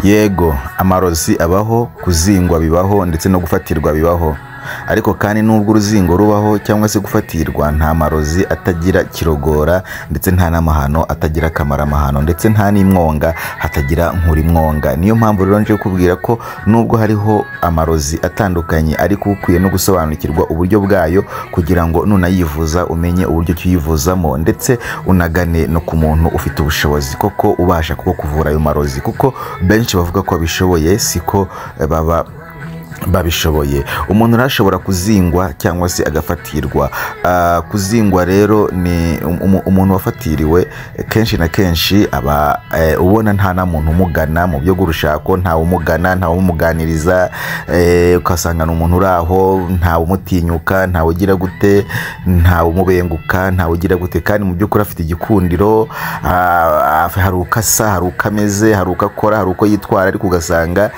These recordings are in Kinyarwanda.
Yego, amarozi abaho, kuzingwa bibaho ndetse no gufatirwa bibaho. Ariko kandi nubwo uruzingo rubaho cyangwa se gufatirwa, nta marozi atagira kirogora ndetse nta n'amahano atagira akamaramahano ndetse nta n'imwonga hatagira nkurimwonga. Niyo mpamvu rero nje kubwira ko nubwo hariho amarozi atandukanye, ariko ukwiye no gusobanukirwa uburyo bwayo kugira ngo nunayivuza umenye uburyo cyuyivuzamo, ndetse unagane no ku muntu ufite ubushobozi koko ubasha kuvura ayo marozi, kuko benshi bavuga ko bishoboye siko baba babishoboye. Umuntu arashobora kuzingwa cyangwa se agafatirwa. Kuzingwa rero ni umuntu wafatiriwe kenshi na kenshi aba ubona nta na muntu umugana mu byo gurushako, nta umugana, nta umuganiriza, ukasanga n'umuntu uraho, nta umutinyuka, nta ugira gute, nta umubenguka, nta ugira gute, kandi mu by'ukuri afite igikundiro, hari ukasa, hari ukameze, hari ukakora, hari uko yitwara, ariko ugasanga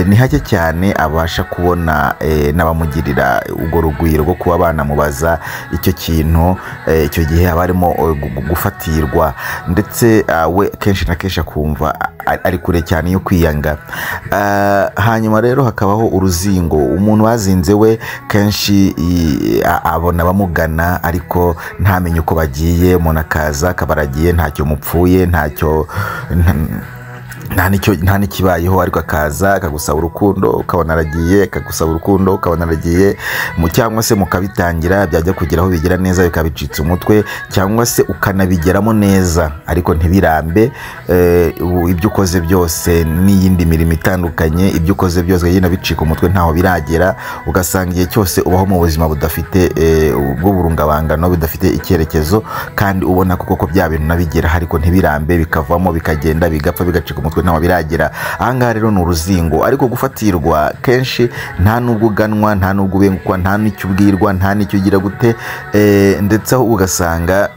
ni hake cyane abasha kubona n'abamugirira ubwo rugwiro rwo kuba banamubaza icyo kintu. Icyo gihe aba arimo gufatirwa, ndetse we kenshi na kenshi akumva ari kure cyane yo kwiyanga. Hanyuma rero hakabaho uruzingo. Umuntu wazinze we kenshi abona bamugana ariko ntamenye uko bagiye. Umuntu akaza akabaragiye, ntacyo mupfuye, ntacyo nta n'ikibayeho, ariko akaza akagusaba urukundo ukabona aragiye, akagusaba urukundo ukabona aragiye, cyangwa se mukabitangira byajya kugeraho bigira neza bikabicitsa umutwe, cyangwa se ukanabigeramo neza ariko ntibirambe. Ibyo ukoze byose n'iyindi mirimo itandukanye, ibyo ukoze byose yenda bicika umutwe ntaho biragera, ugasanga igihe cyose ubaho mu buzima budafite bw'uburungabangano, bidafite icyerekezo, kandi ubona koko bya bintu nabigera ariko ntibirambe, bikavamo bikagenda bigapfa bigacika umutwe ntaho biragera. Ahangaha rero ni uruzingo. Ariko gufatirwa kenshi nta nubwo uganwa, nta nubwo ubengukwa, nta n'icyo ubwirwa, nta n'icyo ugira gute, ndetse aho ugasanga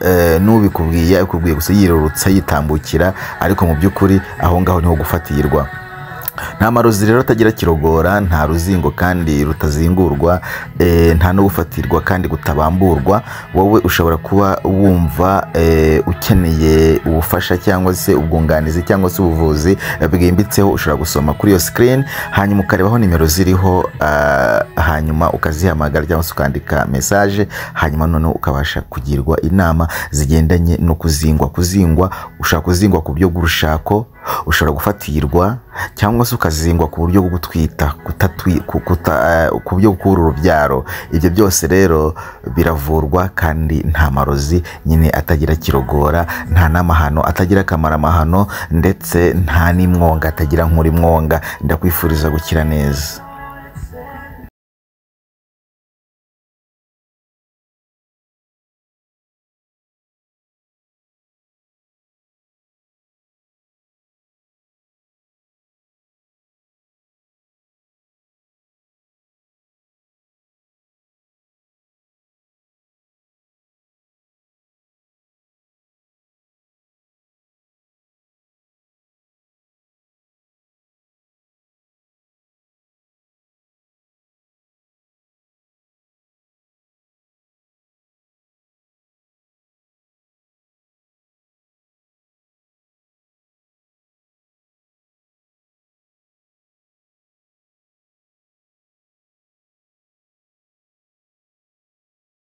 n'ubikubwiye akubwiye gusa yirurutsa yitambukira, ariko mu by'ukuri aho ngaho niho gufatirwa. Nta marozi rero atagira kirogora, nta ruzingo kandi rutazingurwa, nta no gufatirwa kandi gutabamburwa. Wowe ushobora kuba wumva ukeneye ubufasha cyangwa se ubwunganizi cyangwa se ubuvuzi bwimbitseho, ushobora gusoma kuri iyo screen, hanyuma ukarebaho nimero ziriho, hanyuma ukazihamagara cyangwa se ukandika message, hanyuma noneho ukabasha kugirwa inama zigendanye no kuzingwa. Kuzingwa, ushobora kuzingwa ku buryo bw'urushako, ushobora gufatirwa, cyangwa se ukazingwa ku buryo bwo gutwita, ku buryo bw'uru rubyaro. Ibyo byose rero biravurwa, kandi nta marozi nyine atagira kirogora, nta n'amahano atagira akamaramahano, ndetse nta n'imwonga atagira nkurimwonga. Ndakwifuriza gukira neza.